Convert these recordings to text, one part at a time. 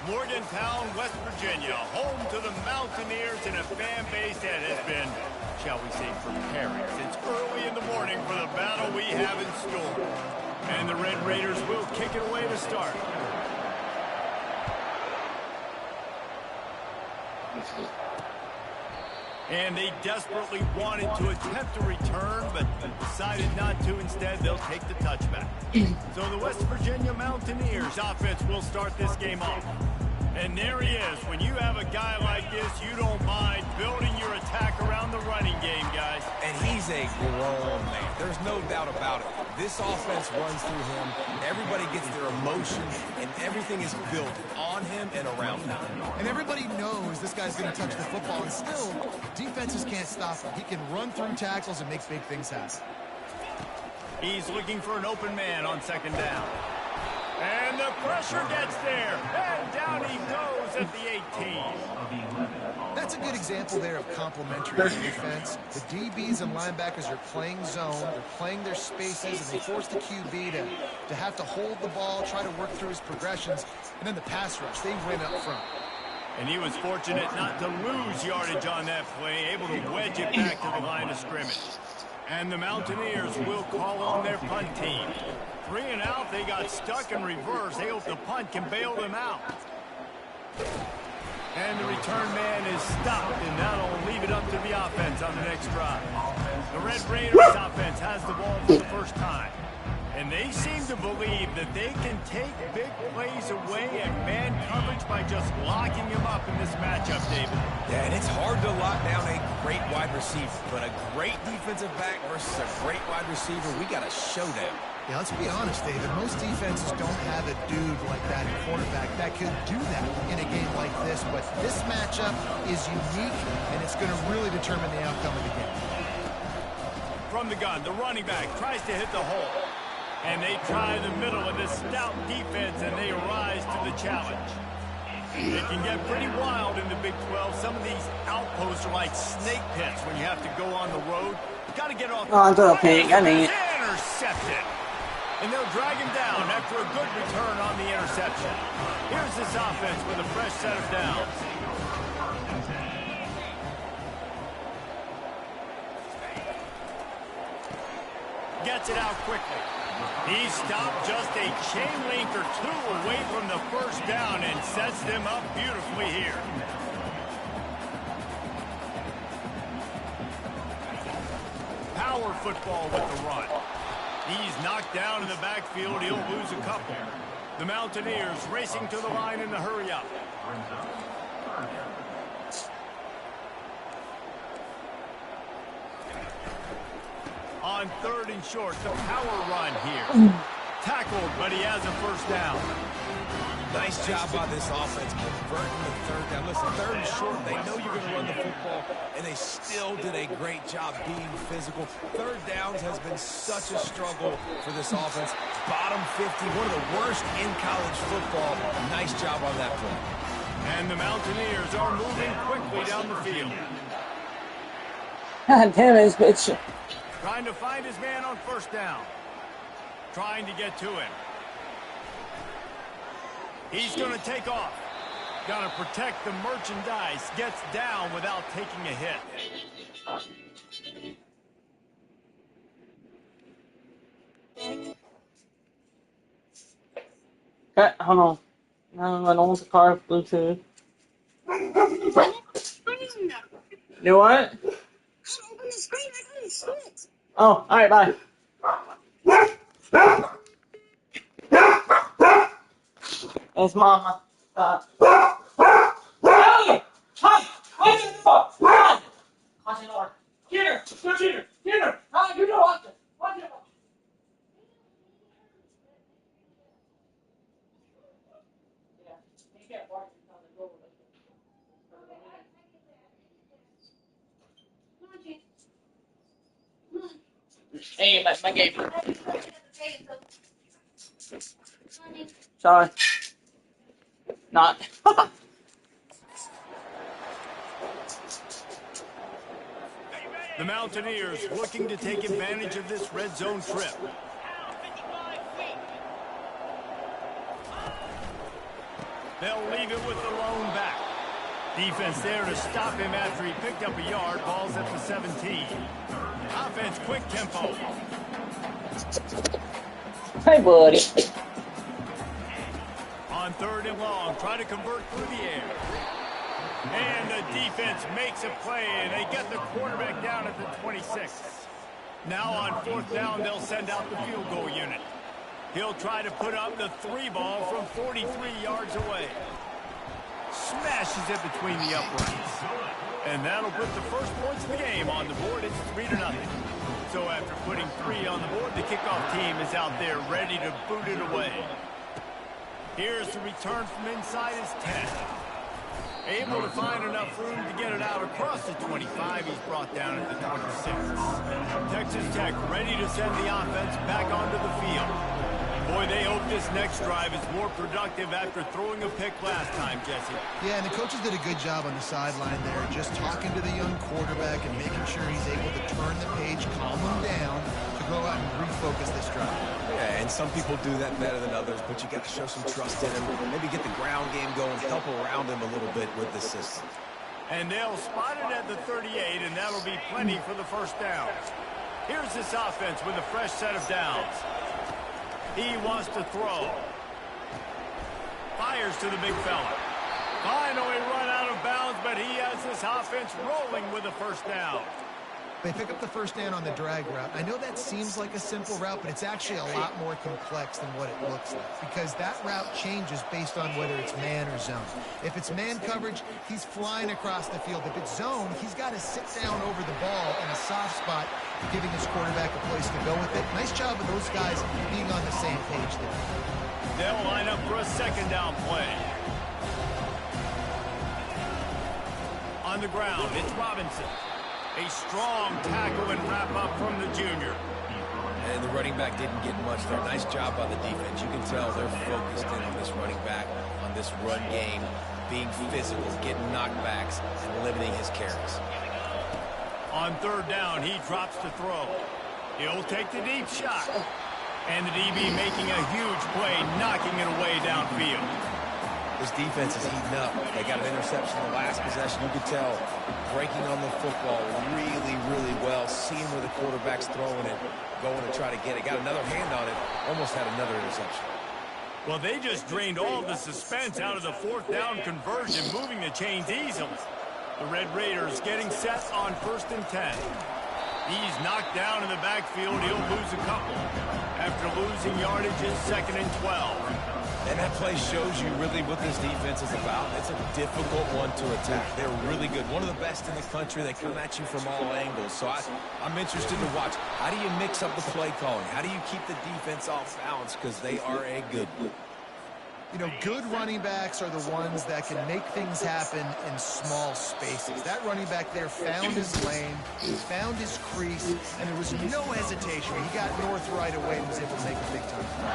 Morgantown, West Virginia, home to the Mountaineers and a fan base that has been, shall we say, preparing since early in the morning for the battle we have in store. And the Red Raiders will kick it away to start. And they desperately wanted to attempt a return, but decided not to. Instead, they'll take the touchback. So the West Virginia Mountaineers offense will start this game off. And there he is. When you have a guy like this, you don't mind building your attack around the running game, guys. And he's a grown man. There's no doubt about it. This offense runs through him. Everybody gets their emotions, and everything is built on him and around him. And everybody knows this guy's going to touch the football, and still, defenses can't stop him. He can run through tackles and make big things happen. He's looking for an open man on second down. And the pressure gets there. And down he goes at the 18. That's a good example there of complementary defense. The DBs and linebackers are playing zone. They're playing their spaces, and they force the QB to have to hold the ball, try to work through his progressions. And then the pass rush, they win up front. And he was fortunate not to lose yardage on that play, able to wedge it back to the line of scrimmage. And the Mountaineers will call on their punt team. 3 and out, they got stuck in reverse. They hope the punt can bail them out. And the return man is stopped, and that'll leave it up to the offense on the next drive. The Red Raiders offense has the ball for the first time. And they seem to believe that they can take big plays away at man coverage by just locking him up in this matchup, David. Yeah, and it's hard to lock down a great wide receiver, but a great defensive back versus a great wide receiver, we got a showdown. Yeah, let's be honest, David. Most defenses don't have a dude like that in quarterback that could do that in a game like this, but this matchup is unique, and it's going to really determine the outcome of the game. From the gun, the running back tries to hit the hole. And they try the middle of this stout defense, and they rise to the challenge. It can get pretty wild in the Big 12. Some of these outposts are like snake pits when you have to go on the road. You got to get off. Oh, it's okay. I need it. Intercepted. And they'll drag him down after a good return on the interception. Here's this offense with a fresh set of downs. Gets it out quickly. He stopped just a chain link or two away from the first down and sets them up beautifully here. Power football with the run. He's knocked down in the backfield. He'll lose a couple. The Mountaineers racing to the line in the hurry up. On 3rd and short, the power run here. Tackled, but he has a first down. Nice job by this offense converting the 3rd down. Listen, 3rd and short, they know you're going to run the football, and they still did a great job being physical. 3rd downs has been such a struggle for this offense. Bottom 50, one of the worst in college football. Nice job on that play. And the Mountaineers are moving quickly down the field. God damn it, bitch. Trying to find his man on first down. Trying to get to him. He's going to take off. Got to protect the merchandise. Gets down without taking a hit. Okay, hold on. No, I don't want the car Bluetooth. Do what? Oh, alright, bye. It's Mama. Hey! Hi! Wait the fuck! Run! Watch the door. Here! Go here! Here! Ah, you don't watch it! Watch it! Yeah, you can't watch it on the door. Hey, my game. Sorry. Not. The Mountaineers looking to take advantage of this red zone trip. They'll leave it with the lone back. Defense there to stop him after he picked up a yard. Ball's at the 17. Offense, quick tempo. Hey, buddy. On 3rd and long, try to convert through the air. And the defense makes a play, and they get the quarterback down at the 26. Now on 4th down, they'll send out the field goal unit. He'll try to put up the 3 ball from 43 yards away. Smashes it between the uprights. And that'll put the first points of the game on the board. It's 3-0. So after putting 3 on the board, the kickoff team is out there ready to boot it away. Here's the return from inside his 10. Able to find enough room to get it out across the 25. He's brought down at the 26. Texas Tech ready to send the offense back onto the field. Boy, they hope this next drive is more productive after throwing a pick last time, Jesse. Yeah, and the coaches did a good job on the sideline there, just talking to the young quarterback and making sure he's able to turn the page, calm him down, to go out and refocus this drive. Yeah, and some people do that better than others, but you got to show some trust in him. Maybe get the ground game going, help around him a little bit with the system. And they'll spot it at the 38, and that'll be plenty for the first down. Here's this offense with a fresh set of downs. He wants to throw. Fires to the big fella. Finally run out of bounds, but he has this offense rolling with a first down. They pick up the first down on the drag route. I know that seems like a simple route, but it's actually a lot more complex than what it looks like, because that route changes based on whether it's man or zone. If it's man coverage, he's flying across the field. If it's zone, he's got to sit down over the ball in a soft spot, giving his quarterback a place to go with it. Nice job of those guys being on the same page there. They'll line up for a second down play. On the ground, it's Robinson. A strong tackle and wrap up from the junior. And the running back didn't get much there. Nice job by the defense. You can tell they're focused in on this running back, on this run game, being physical, getting knockbacks, and limiting his carries. On 3rd down, he drops to throw. He'll take the deep shot. And the DB making a huge play, knocking it away downfield. This defense is heating up. They got an interception in the last possession. You could tell breaking on the football really, really well, seeing where the quarterback's throwing it, going to try to get it. Got another hand on it, almost had another interception. Well, they just drained all the suspense out of the 4th down conversion, moving the chains easily. The Red Raiders getting set on 1st and 10. He's knocked down in the backfield. He'll lose a couple. After losing yardage, it's 2nd and 12. And that play shows you really what this defense is about. It's a difficult one to attack. They're really good. One of the best in the country. They come at you from all angles. So I'm interested to watch. How do you mix up the play calling? How do you keep the defense off balance? Because they are a good one. You know, good running backs are the ones that can make things happen in small spaces. That running back there found his lane, found his crease, and there was no hesitation. He got north right away and was able to make a big time play.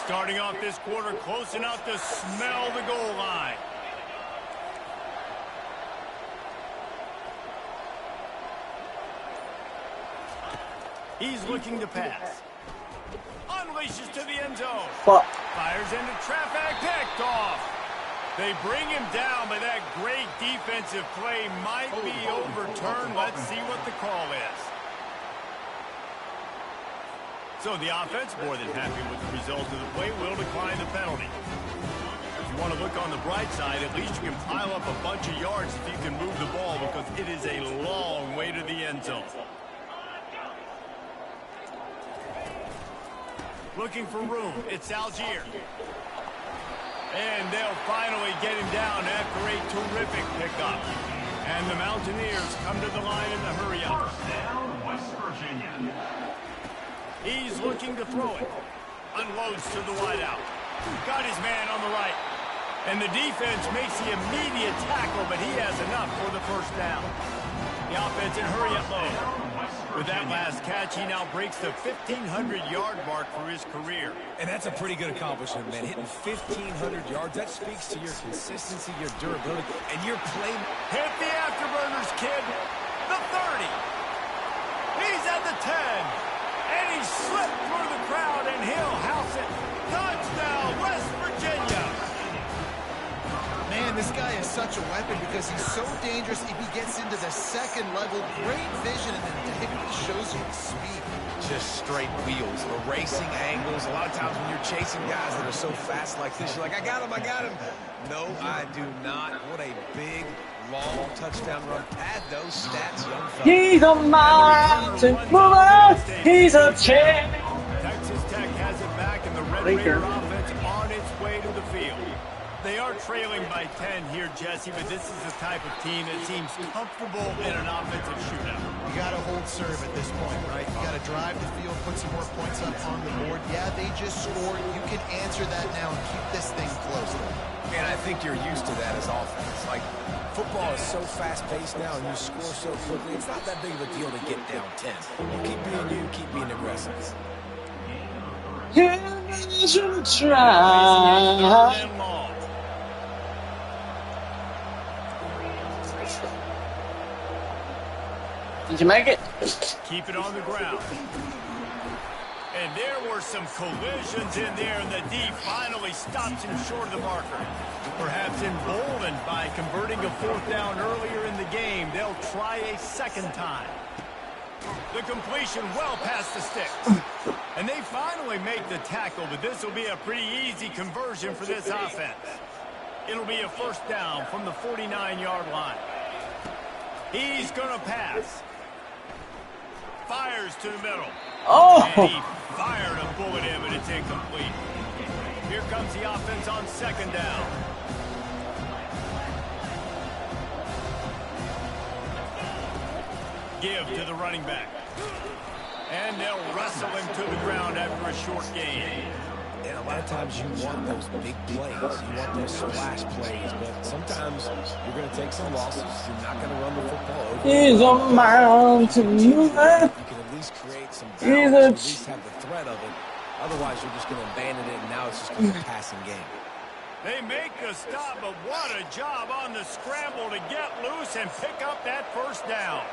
Starting off this quarter close enough to smell the goal line. He's looking to pass. Unleashes to the end zone. Fires into traffic, picked off. They bring him down, but that great defensive play might be overturned. Let's see what the call is. So the offense, more than happy with the result of the play, will decline the penalty. If you want to look on the bright side, at least you can pile up a bunch of yards if you can move the ball, because it is a long way to the end zone. Looking for room, it's Algier. And they'll finally get him down after a terrific pickup. And the Mountaineers come to the line in the hurry-up. First down, West Virginia. He's looking to throw it. Unloads to the wideout. Got his man on the right. And the defense makes the immediate tackle, but he has enough for the first down. The offense in hurry-up mode. With that last catch, he now breaks the 1,500-yard mark for his career. And that's a pretty good accomplishment, man. Hitting 1,500 yards, that speaks to your consistency, your durability, and your play. Hit the afterburners, kid. The 30. He's at the 10. And he slipped through the crowd, and he'll house it. Touchdown, West Virginia. Man, this guy is such a weapon because he's so dangerous. If he gets into the second level, great vision, and then he shows you the speed. Just straight wheels, erasing angles. A lot of times when you're chasing guys that are so fast like this, you're like, I got him, I got him. No, I do not. What a big, long touchdown run. Add those stats, young fella. He's a mountain mover. He's a champ. Texas Tech has it back, and the Red Raider offense on its way to the field. They are trailing by 10 here, Jesse, but this is the type of team that seems comfortable in an offensive shootout. You got to hold serve at this point, right? You got to drive the field, put some more points up on the board. Yeah, they just scored. You can answer that now and keep this thing close. And I think you're used to that as offense. Like, football is so fast-paced now, and you score so quickly. It's not that big of a deal to get down 10. Keep being you, keep being aggressive. You should try. Did you make it? Keep it on the ground. And there were some collisions in there, and the D finally stops him short of the marker. Perhaps emboldened by converting a fourth down earlier in the game, they'll try a second time. The completion well past the sticks. And they finally make the tackle, but this will be a pretty easy conversion for this offense. It'll be a first down from the 49-yard line. He's going to pass. Fires to the middle. Oh! And he fired a bullet in, but it's incomplete. Here comes the offense on second down. Give to the running back. And they'll wrestle him to the ground after a short gain. And a lot of times you want those big plays. You want those splash plays. But sometimes you're going to take some losses. You're not going to run the football over. He's a mountain mover. You can at least create some balance. At least have the threat of it. Otherwise, you're just going to abandon it, and now it's just going to be a passing game. They make the stop, but what a job on the scramble to get loose and pick up that first down.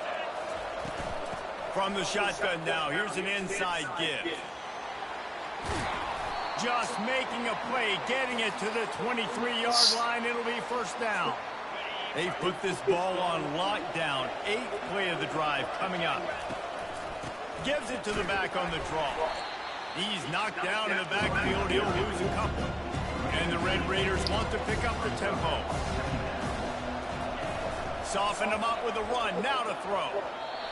From the shotgun now, here's an inside give. Just making a play, getting it to the 23-yard line. It'll be first down. They've put this ball on lockdown. 8th play of the drive coming up. Gives it to the back on the draw. He's knocked down in the backfield. He'll lose a couple. And the Red Raiders want to pick up the tempo. Soften him up with a run. Now to throw.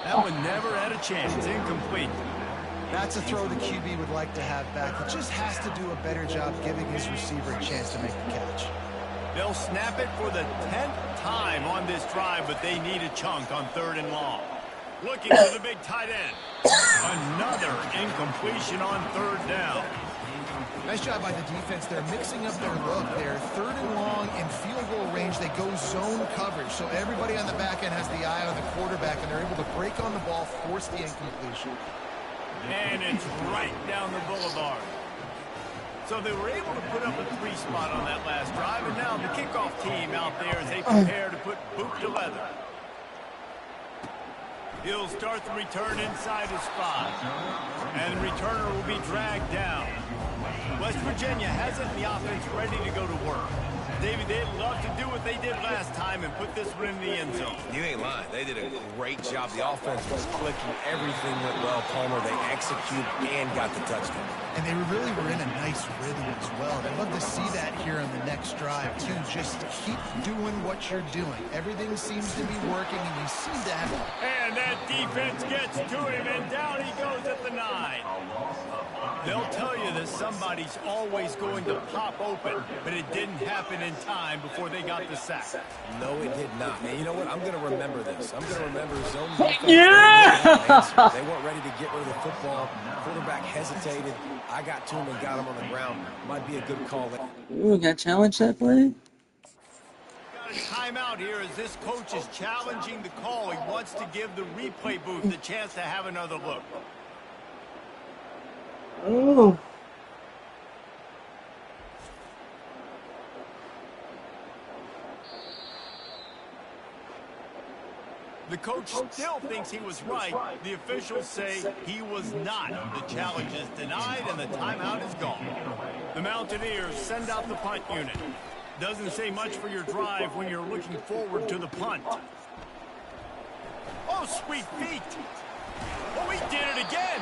That one never had a chance. Incomplete. That's a throw the QB would like to have back. He just has to do a better job giving his receiver a chance to make the catch. They'll snap it for the 10th time on this drive, but they need a chunk on 3rd and long. Looking for the big tight end. Another incompletion on 3rd down. Nice job by the defense. They're mixing up their look. They're 3rd and long in field goal range. They go zone coverage. So everybody on the back end has the eye on the quarterback, and they're able to break on the ball, force the incompletion. And it's right down the boulevard. So they were able to put up a 3 spot on that last drive, and now the kickoff team out there as they prepare to put boot to leather. He'll start the return inside his 5. And the returner will be dragged down. West Virginia has it in the offense ready to go to work. David, they'd love to do what they did last time and put this one in the end zone. You ain't lying. They did a great job. The offense was clicking. Everything went well, Palmer. They executed and got the touchdown. And they really were in a nice rhythm as well. I'd love to see that here on the next drive, too. Just keep doing what you're doing. Everything seems to be working, and you see that. And that defense gets to him, and down he goes at the 9. They'll tell you that somebody's always going to pop open, but it didn't happen in time before they got the sack. No, it did not. And you know what? I'm going to remember this. I'm going to remember zone defense. Yeah! They weren't ready to get rid of the football. Quarterback hesitated. I got to him and got him on the ground. Might be a good call. Ooh, got challenged that play? got a timeout here as this coach is challenging the call. He wants to give the replay booth the chance to have another look. Ooh. The coach still thinks he was right. The officials say he was not. The challenge is denied and the timeout is gone. The Mountaineers send out the punt unit. Doesn't say much for your drive when you're looking forward to the punt. Oh, sweet feet. Oh, he did it again.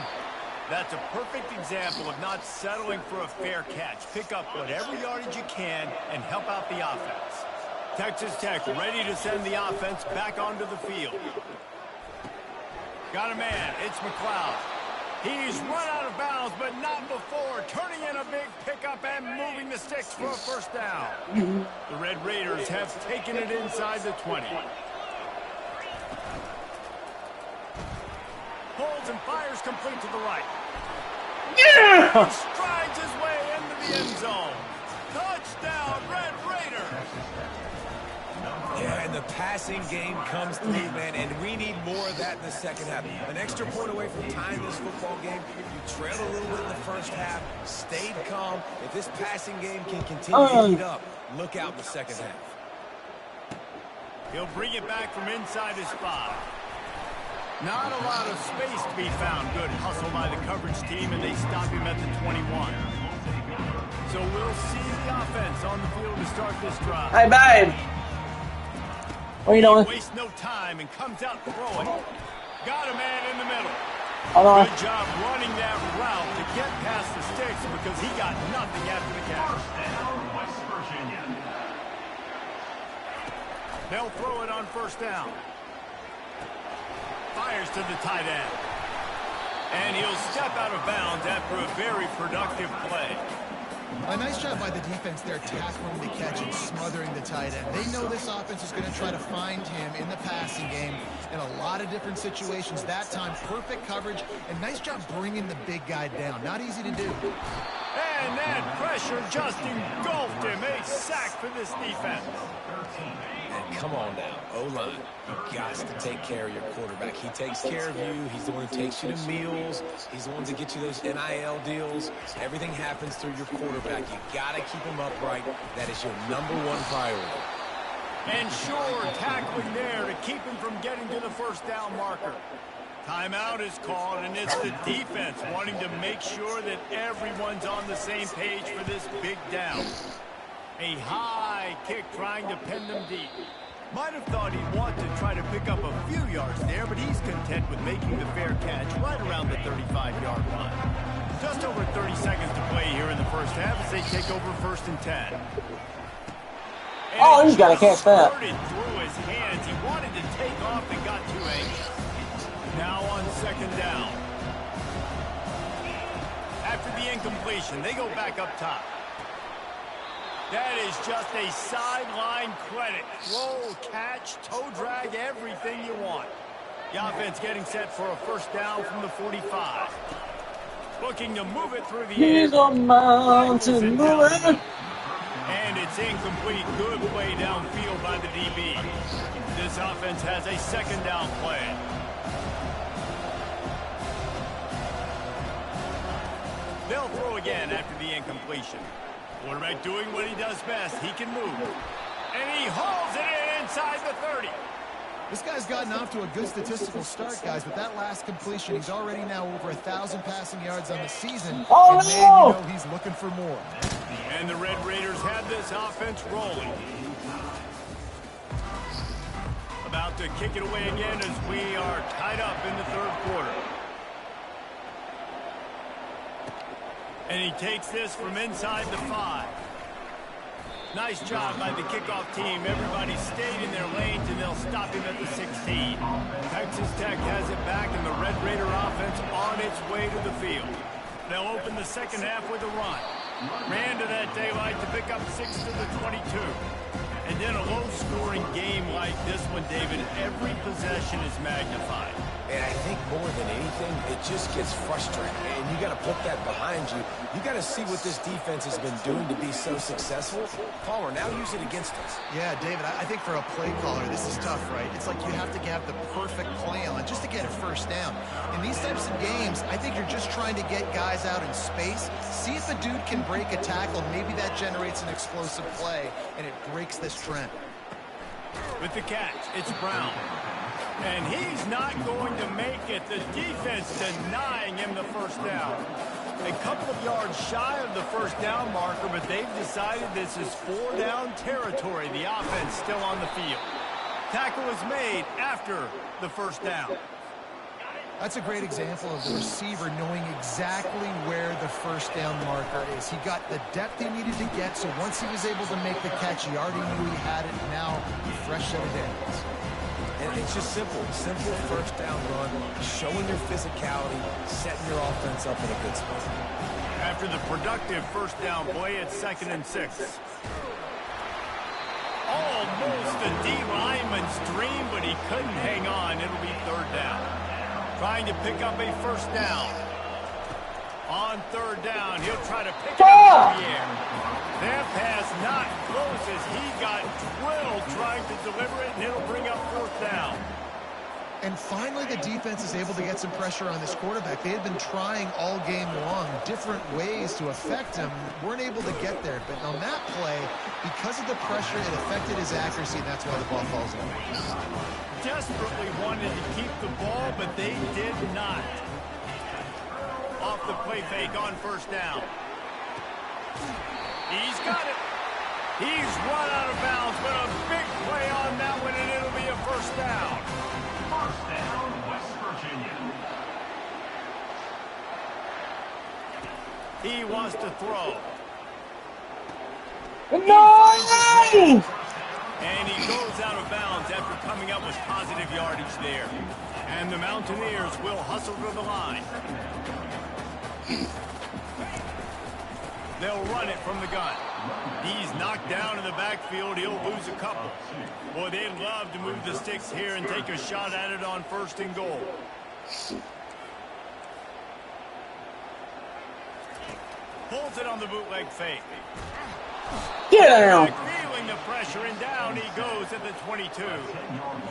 That's a perfect example of not settling for a fair catch. Pick up whatever yardage you can and help out the offense. Texas Tech ready to send the offense back onto the field. Got a man. It's McLeod. He's run out of bounds, but not before. Turning in a big pickup and moving the sticks for a first down. The Red Raiders have taken it inside the 20. Holds and fires complete to the right. Yeah! He strides his way into the end zone. Touchdown, Red Raiders. Yeah, and the passing game comes through, man, and we need more of that in the second half. An extra point away from tying this football game. You trailed a little bit in the first half, stayed calm. If this passing game can continue to heat up, look out in the second half. He'll bring it back from inside his 5. Not a lot of space to be found. Good hustle by the coverage team, and they stop him at the 21. So we'll see the offense on the field to start this drive. Hey, babe. What are you doing? Waste no time and comes out throwing. Got a man in the middle. Hold on. Good job running that route to get past the sticks because he got nothing after the catch. First down, West Virginia. They'll throw it on first down. Fires to the tight end. And he'll step out of bounds after a very productive play. A nice job by the defense there, tackling the catch and smothering the tight end. They know this offense is going to try to find him in the passing game in a lot of different situations. That time, perfect coverage, and nice job bringing the big guy down. Not easy to do. And that pressure just engulfed him. A sack for this defense. And come on now, O-line, you got to take care of your quarterback. He takes care of you. He's the one who takes you to meals. He's the one to get you those NIL deals. Everything happens through your quarterback. You got to keep him upright. That is your #1 priority. And sure, tackling there to keep him from getting to the first down marker. Timeout is called, and it's the defense wanting to make sure that everyone's on the same page for this big down. A high kick trying to pin them deep. Might have thought he'd want to try to pick up a few yards there, but he's content with making the fair catch right around the 35-yard line. Just over 30 seconds to play here in the first half as they take over 1st and 10. And Oh, he's got to catch that. Through his hands. He wanted to take off and got too anxious. Now on 2nd down. After the incompletion, they go back up top. That is just a sideline credit. Roll, catch, toe drag, everything you want. The offense getting set for a first down from the 45. Looking to move it through the air. He's a mountain mover. And it's incomplete. Good play downfield by the DB. This offense has a 2nd down play. They'll throw again after the incompletion. Quarterback doing what he does best. He can move. And he hauls it in inside the 30. This guy's gotten off to a good statistical start, guys. With that last completion, he's already now over 1,000 passing yards on the season. Oh, and man, no! you know he's looking for more. And the Red Raiders have this offense rolling. About to kick it away again as we are tied up in the 3rd quarter. And he takes this from inside the 5. Nice job by the kickoff team. Everybody stayed in their lanes, and they'll stop him at the 16. Texas Tech has it back, and the Red Raider offense on its way to the field. They'll open the second half with a run. Ran to that daylight to pick up 6 to the 22. And in a low-scoring game like this one, David, every possession is magnified. And I think more than anything, it just gets frustrating. And you got to put that behind you. You got to see what this defense has been doing to be so successful. Palmer, now use it against us. Yeah, David, I think for a play caller, this is tough, right? It's like you have to have the perfect play on just to get a first down. In these types of games, I think you're just trying to get guys out in space, see if a dude can break a tackle. Maybe that generates an explosive play, and it breaks this trend. With the catch, it's Brown. And he's not going to make it. The defense denying him the first down. A couple of yards shy of the first down marker, but they've decided this is 4-down territory. The offense still on the field. Tackle is made after the first down. That's a great example of the receiver knowing exactly where the first down marker is. He got the depth he needed to get, so once he was able to make the catch, he already knew he had it. Now, fresh set of downs. And it's just simple first down run, showing your physicality, setting your offense up in a good spot. After the productive first down play, it's 2nd and 6. Almost a D lineman's dream, but he couldn't hang on. It'll be 3rd down. Trying to pick up a first down. On 3rd down, he'll try to pick it up in the air. That pass not close as he got drilled trying to deliver it, and it'll bring up 4th down. And finally, the defense is able to get some pressure on this quarterback. They had been trying all game long different ways to affect him. Weren't able to get there. But on that play, because of the pressure, it affected his accuracy, and that's why the ball falls in. Desperately wanted to keep the ball, but they did not. Off the play fake on first down. He's got it. He's run out of bounds, but a big play on that one, and it'll be a first down. First down, West Virginia. He wants to throw. No! And he goes out of bounds after coming up with positive yardage there. And the Mountaineers will hustle to the line. They'll run it from the gun. He's knocked down in the backfield. He'll lose a couple. Boy, they'd love to move the sticks here and take a shot at it on 1st and goal. Holds it on the bootleg fake. Get down. Feeling the pressure, and down he goes at the 22.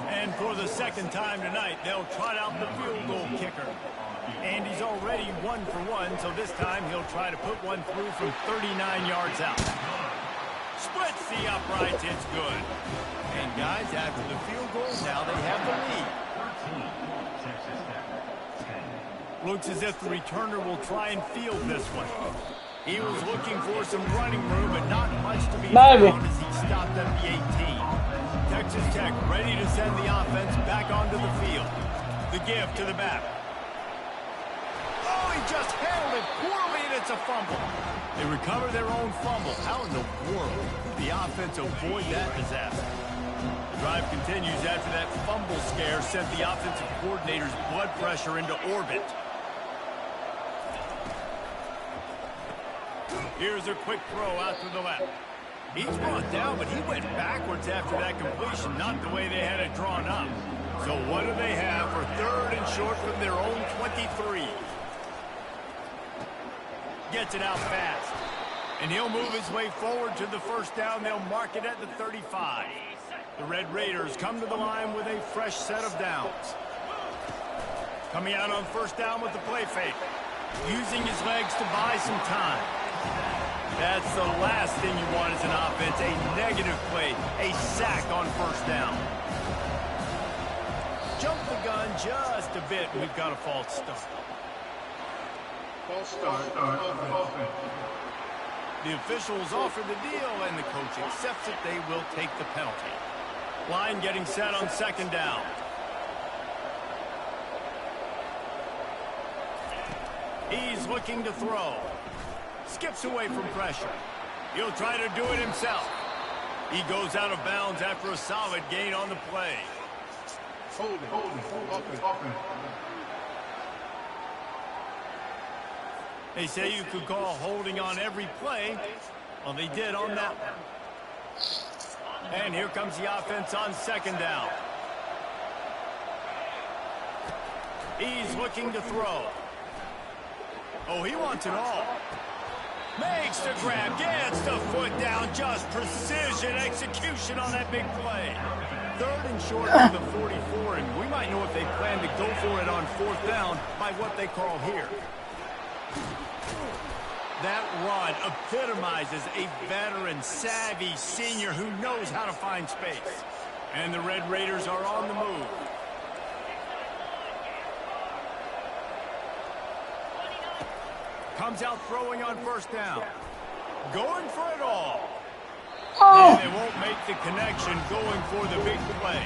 And for the 2nd time tonight, they'll trot out the field goal kicker. And he's already 1 for 1, so this time he'll try to put one through from 39 yards out. Splits the uprights, it's good. And guys, after the field goal, now they have the lead. Looks as if the returner will try and field this one. He was looking for some running room, but not much to be found as he stopped at the 18. Texas Tech ready to send the offense back onto the field. The give to the back. Oh, he just handled it poorly, and it's a fumble. They recover their own fumble. How in the world did the offense avoid that disaster? The drive continues after that fumble scare sent the offensive coordinator's blood pressure into orbit. Here's a quick throw out to the left. He's brought down, but he went backwards after that completion, not the way they had it drawn up. So what do they have for 3rd and short from their own 23? Gets it out fast. And he'll move his way forward to the first down. They'll mark it at the 35. The Red Raiders come to the line with a fresh set of downs. Coming out on first down with the play fake. Using his legs to buy some time. That's the last thing you want as an offense, a negative play, a sack on first down. Jump the gun just a bit, and we've got a false start. False start. The officials offer the deal, and the coach accepts it. They will take the penalty. Line getting set on 2nd down. He's looking to throw. Skips away from pressure. He'll try to do it himself. He goes out of bounds after a solid gain on the play. Hold it. They say you could call holding on every play. Well, they did on that one. And here comes the offense on second down. He's looking to throw. Oh, he wants it all. Makes the grab, gets the foot down, just precision execution on that big play. Third and short from the 44, and we might know if they plan to go for it on fourth down by what they call here. That run epitomizes a veteran, savvy senior who knows how to find space. And the Red Raiders are on the move. Comes out throwing on first down. Going for it all. And they won't make the connection going for the big play.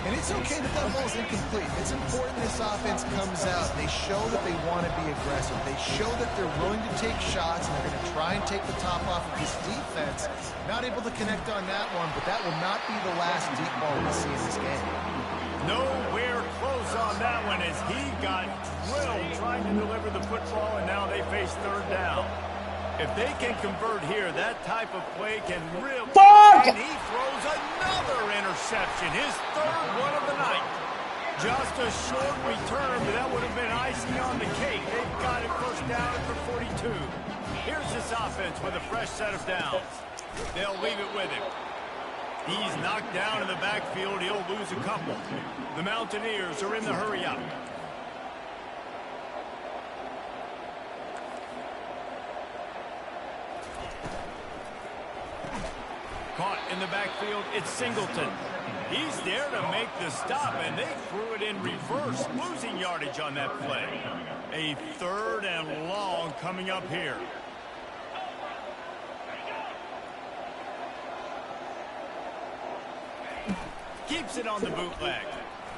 And it's okay that that ball's incomplete. It's important this offense comes out. They show that they want to be aggressive. They show that they're willing to take shots, and they're going to try and take the top off of this defense. Not able to connect on that one, but that will not be the last deep ball we see in this game. Nowhere close on that one as he got drilled trying to deliver the football, and now they face third down. If they can convert here, that type of play can really... And he throws another interception, his third one of the night. Just a short return, but that would have been icing on the cake. They've got it first down at the 42. Here's this offense with a fresh set of downs. They'll leave it with him. He's knocked down in the backfield. He'll lose a couple. The Mountaineers are in the hurry-up. Caught in the backfield, it's Singleton. He's there to make the stop, and they threw it in reverse, losing yardage on that play. A third and long coming up here. Keeps it on the bootleg,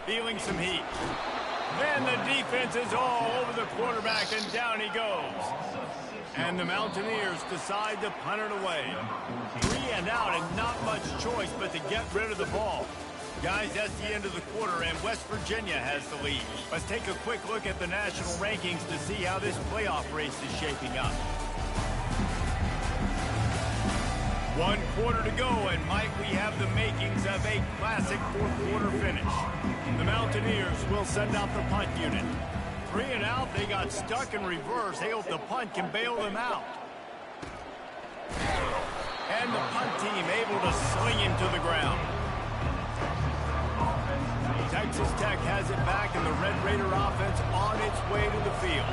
feeling some heat. Then the defense is all over the quarterback, and down he goes. And the Mountaineers decide to punt it away. 3 and out, and not much choice but to get rid of the ball. Guys, that's the end of the quarter, and West Virginia has the lead. Let's take a quick look at the national rankings to see how this playoff race is shaping up. 1 quarter to go, and might we have the makings of a classic fourth quarter finish. The Mountaineers will send out the punt unit. 3 and out, they got stuck in reverse. They hope the punt can bail them out. And the punt team able to sling him to the ground. Texas Tech has it back, and the Red Raider offense on its way to the field.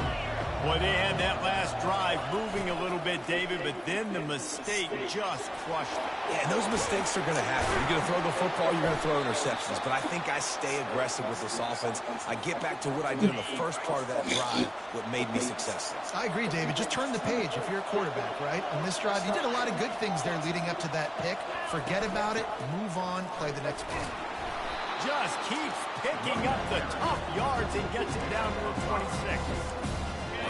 Boy, they had that last drive moving a little bit, David, but then the mistake just crushed it. Yeah, and those mistakes are going to happen. You're going to throw the football, you're going to throw interceptions. But I think I stay aggressive with this offense. I get back to what I did in the first part of that drive, what made me successful. I agree, David. Just turn the page if you're a quarterback, right? On this drive, you did a lot of good things there leading up to that pick. Forget about it, move on, play the next play. Just keeps picking up the tough yards and gets it down to the 26.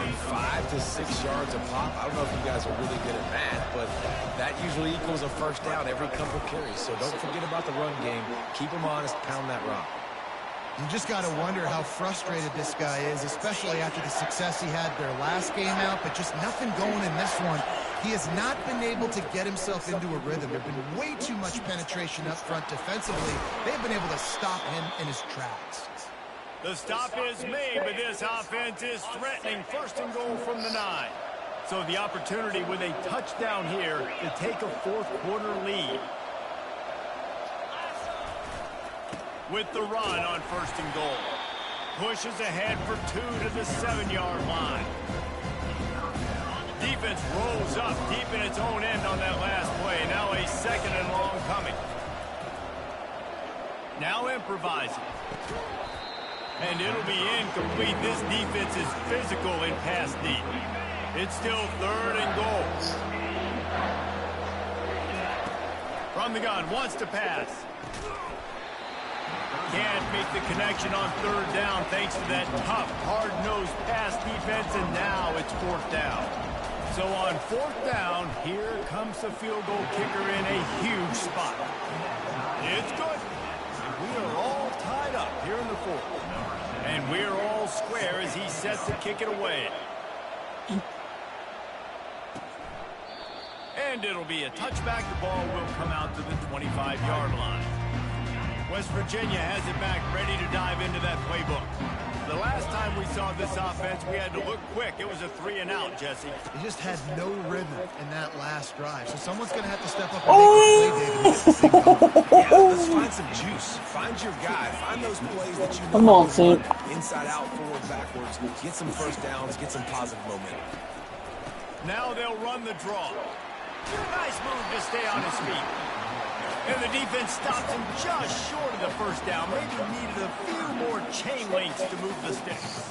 5 to 6 yards a pop. I don't know if you guys are really good at that, but that usually equals a first down every couple carries. So don't forget about the run game. Keep them honest, pound that rock. You just got to wonder how frustrated this guy is, especially after the success he had their last game out, but just nothing going in this one. He has not been able to get himself into a rhythm. There's been way too much penetration up front defensively. They've been able to stop him in his tracks. The stop is made, but this offense is threatening. First and goal from the 9. So the opportunity with a touchdown here to take a fourth quarter lead. With the run on first and goal. Pushes ahead for 2 to the 7-yard line. Defense rolls up deep in its own end on that last play. Now a second and long coming. Now improvising. And it'll be incomplete. This defense is physical in pass deep. It's still third and goal. From the gun, wants to pass. Can't make the connection on third down thanks to that tough, hard-nosed pass defense, and now it's fourth down. So on fourth down, here comes the field goal kicker in a huge spot. It's good. And we are all tied up here in the fourth. And we're all square as he's set to kick it away. And it'll be a touchback. The ball will come out to the 25-yard line. West Virginia has it back, ready to dive into that playbook. The last time we saw this offense, we had to look quick. It was a 3-and-out, Jesse. They just had no rhythm in that last drive. So someone's going to have to step up and make a play, David, to get this thing going. Yeah, let's find some juice. Find your guy. Find those plays that you know. Come on, Sid. Inside out, forward, backwards. Get some first downs. Get some positive momentum. Now they'll run the draw. Nice move to stay on his feet. And the defense stops him just short of the first down. Maybe needed a few more chain links to move the sticks.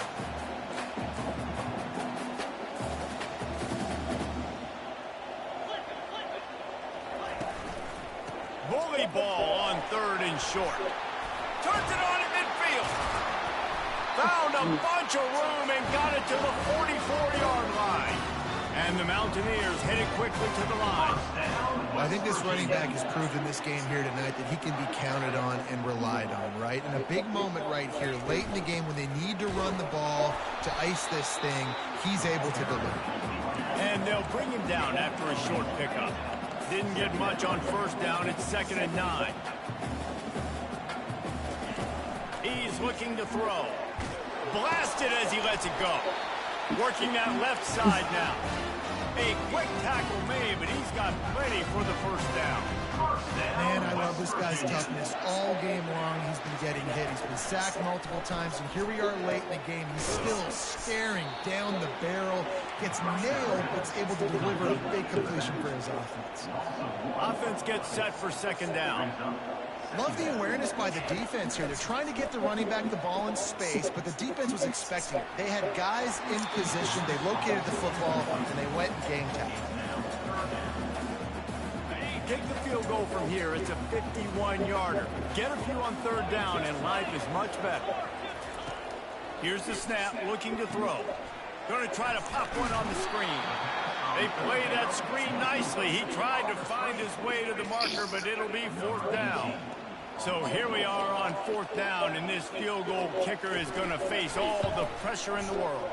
Bully ball on 3rd and short. Turns it on at midfield. Found a bunch of room and got it to the 44-yard line. And the Mountaineers headed quickly to the line. I think this running back has proved in this game here tonight that he can be counted on and relied on, right? In a big moment right here, late in the game when they need to run the ball to ice this thing, he's able to deliver. And they'll bring him down after a short pickup. Didn't get much on first down. It's 2nd and 9. He's looking to throw. Blasted as he lets it go. Working that left side now. A quick tackle made, but he's got plenty for the first down. Man, I love this guy's toughness. All game long, he's been getting hit. He's been sacked multiple times, and here we are late in the game. He's still staring down the barrel. Gets nailed, but is able to deliver a big completion for his offense. Offense gets set for 2nd down. Love the awareness by the defense here. They're trying to get the running back the ball in space, but the defense was expecting it. They had guys in position. They located the football, and they went and game tackle. Take the field goal from here. It's a 51-yarder. Get a few on 3rd down, and life is much better. Here's the snap, looking to throw. Going to try to pop one on the screen. They play that screen nicely. He tried to find his way to the marker, but it'll be 4th down. So here we are on 4th down, and this field goal kicker is going to face all the pressure in the world.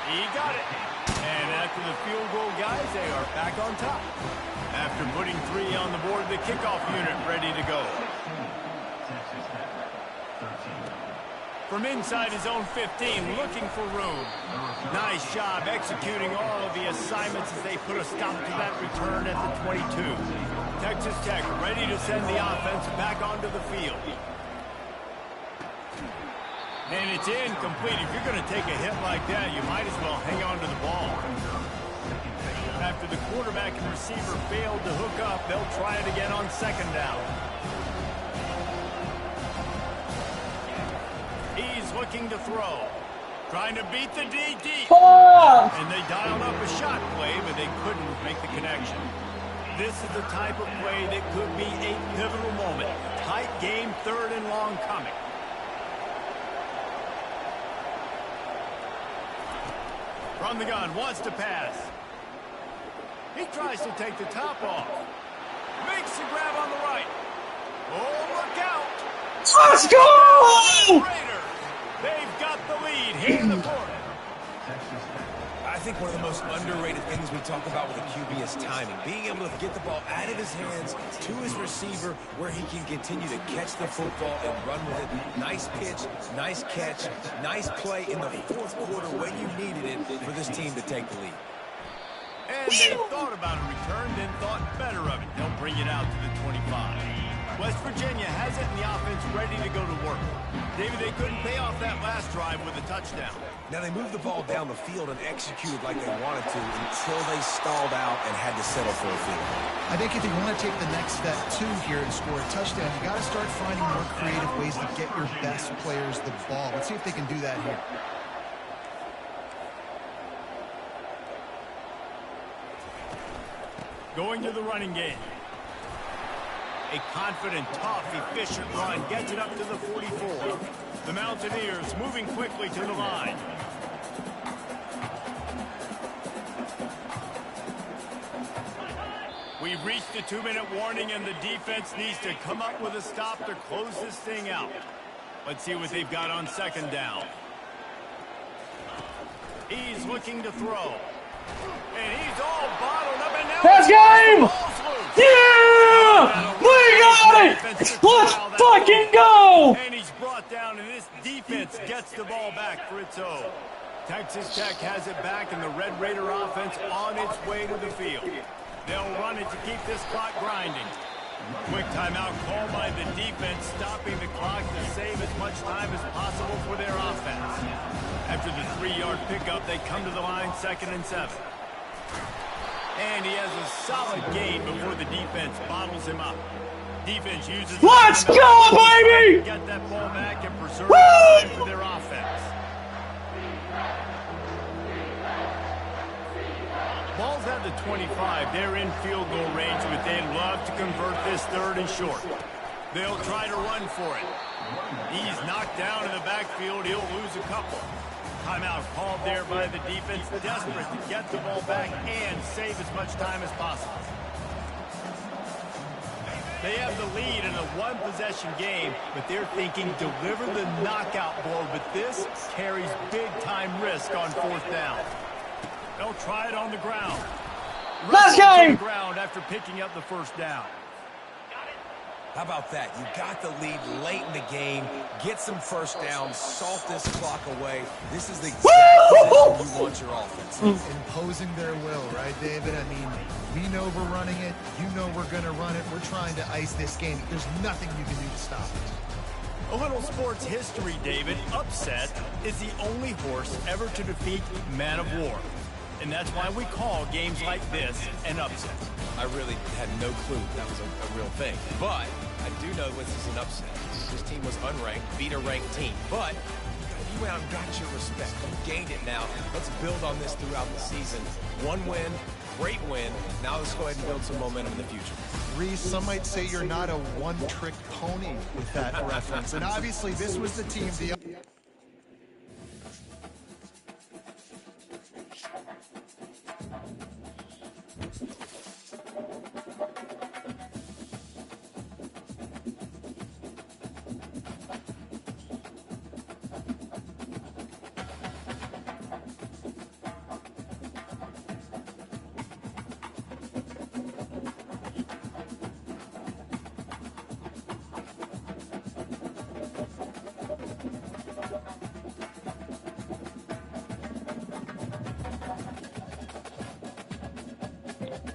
He got it. And after the field goal, guys, they are back on top. After putting 3 on the board, the kickoff unit ready to go. From inside his own 15, looking for room. Nice job executing all of the assignments as they put a stop to that return at the 22. Texas Tech ready to send the offense back onto the field. And it's incomplete. If you're going to take a hit like that, you might as well hang on to the ball. After the quarterback and receiver failed to hook up, they'll try it again on 2nd down. He's looking to throw. Trying to beat the DD. And they dialed up a shot play, but they couldn't make the connection. This is the type of play that could be a pivotal moment. Tight game, 3rd and long coming. From the gun, wants to pass. He tries to take the top off. Makes the grab on the right. Oh, look out. Let's go! They've got the lead here in the 4th. I think one of the most underrated things we talk about with a QB is timing. Being able to get the ball out of his hands to his receiver where he can continue to catch the football and run with it. Nice pitch, nice catch, nice play in the 4th quarter when you needed it for this team to take the lead. And they thought about a return, then thought better of it. They'll bring it out to the 25. West Virginia has it and the offense ready to go to work. David, they couldn't pay off that last drive with a touchdown. Now they moved the ball down the field and executed like they wanted to until they stalled out and had to settle for a field goal. I think if you want to take the next step, too, here and score a touchdown, you got to start finding more creative ways to get your best players the ball. Let's see if they can do that here. Going to the running game. A confident, tough, efficient run gets it up to the 44. The Mountaineers moving quickly to the line. We've reached the 2-minute warning, and the defense needs to come up with a stop to close this thing out. Let's see what they've got on 2nd down. He's looking to throw. And he's all bottled up, and now... Let's go! game! Yeah! We got it! Let's fucking go! And he's brought down, and this defense gets the ball back for its own. Texas Tech has it back, and the Red Raider offense on its way to the field. They'll run it to keep this clock grinding. Quick timeout called by the defense, stopping the clock to save as much time as possible for their offense. After the 3-yard pickup, they come to the line 2nd and 7. And he has a solid gain before the defense bottles him up. Defense uses... Let's go, baby! Get that ball back and preserve time for their offense. Ball's at the 25. They're in field goal range, but they'd love to convert this 3rd and short. They'll try to run for it. He's knocked down in the backfield. He'll lose a couple. Timeout called there by the defense, desperate to get the ball back and save as much time as possible. They have the lead in a one-possession game, but they're thinking deliver the knockout blow, but this carries big-time risk on 4th down. They'll try it on the ground. Let's go! On the ground after picking up the 1st down. How about that? You got the lead late in the game. Get some 1st downs. Salt this clock away. This is the exact position you want your offense. Imposing their will, right, David? I mean, we know we're running it. You know we're going to run it. We're trying to ice this game. There's nothing you can do to stop it. A little sports history, David. Upset is the only horse ever to defeat Man of War. And that's why we call games like this an upset. I really had no clue that was a real thing. But I do know this is an upset. This team was unranked, beat a ranked team. But you went out and got your respect. You gained it now. Let's build on this throughout the season. One win, great win. Now let's go ahead and build some momentum in the future. Reese, some might say you're not a one-trick pony with that reference. And obviously this was the team.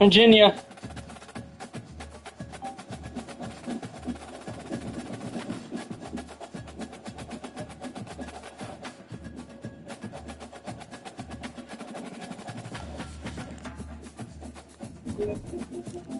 Virginia.